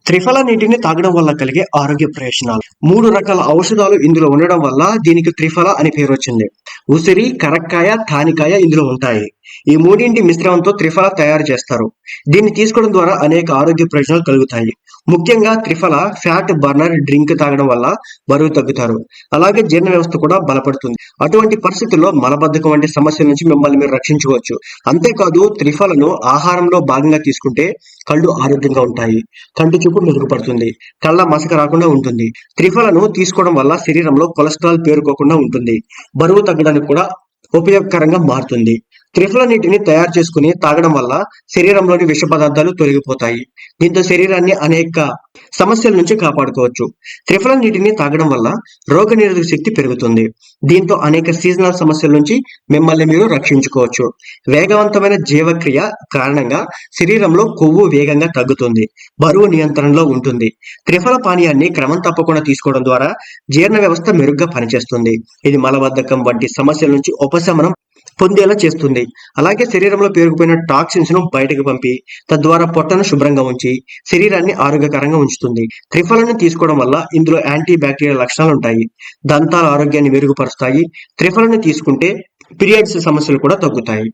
త్రిఫల నీటిని తాగడం వల్ల కలిగే ఆరోగ్య ప్రయోజనాలు. 3 రకాల ఔషధాలు ఇందులో ఉండడం వల్ల దీనికి త్రిఫల అని పేరు వచ్చింది. ఉసిరి, కరక్కాయ, తానికాయ ఇందులో ఉంటాయి. ఈ మూడింటి మిశ్రమంతో త్రిఫల తయారు చేస్తారు. దీన్ని తీసుకోవడం ద్వారా అనేక ఆరోగ్య ప్రయోజనాలు కలుగుతాయి. ముఖ్యంగా త్రిఫల ఫ్యాట్ బర్నర్ డ్రింక్ తాగడం వల్ల బరువు తగ్గుతారు. అలాగే జీర్ణ వ్యవస్థ కూడా బలపడుతుంది. అటువంటి పరిస్థితుల్లో మలబద్ధకం వంటి సమస్యల నుంచి మిమ్మల్ని మీరు రక్షించుకోవచ్చు. అంతేకాదు త్రిఫలను ఆహారంలో భాగంగా తీసుకుంటే కళ్ళు ఆరోగ్యంగా ఉంటాయి. కంటి చూపు మెరుగుపడుతుంది. కళ్ళ మసక రాకుండా ఉంటుంది. త్రిఫలను తీసుకోవడం వల్ల శరీరంలో కొలెస్ట్రాల్ పేరుకోకుండా ఉంటుంది. బరువు తగ్గడానికి కూడా ఉపయోగకరంగా మారుతుంది. త్రిఫల నీటిని తయారు చేసుకుని తాగడం వల్ల శరీరంలోని విష పదార్థాలు తొలగిపోతాయి. దీంతో శరీరాన్ని అనేక సమస్యల నుంచి కాపాడుకోవచ్చు. త్రిఫల నీటిని తాగడం వల్ల రోగనిరోధక శక్తి పెరుగుతుంది. దీంతో అనేక సీజనల్ సమస్యల నుంచి మిమ్మల్ని మీరు రక్షించుకోవచ్చు. వేగవంతమైన జీవక్రియ కారణంగా శరీరంలో కొవ్వు వేగంగా తగ్గుతుంది. బరువు నియంత్రణలో ఉంటుంది. త్రిఫల పానీయాన్ని క్రమం తప్పకుండా తీసుకోవడం ద్వారా జీర్ణ వ్యవస్థ మెరుగ్గా పనిచేస్తుంది. ఇది మలబద్ధకం వంటి సమస్యల నుంచి ఉపశమనం పొందేలా చేస్తుంది. అలాగే శరీరంలో పేరుకుపోయిన టాక్సిన్స్ ను బయటకు పంపి తద్వారా పొట్టను శుభ్రంగా ఉంచి శరీరాన్ని ఆరోగ్యకరంగా ఉంచుతుంది. త్రిఫలను తీసుకోవడం వల్ల ఇందులో యాంటీ బ్యాక్టీరియల్ లక్షణాలు ఉంటాయి. దంతాల ఆరోగ్యాన్ని మెరుగుపరుస్తాయి. త్రిఫలను తీసుకుంటే పీరియడ్స్ సమస్యలు కూడా తగ్గుతాయి.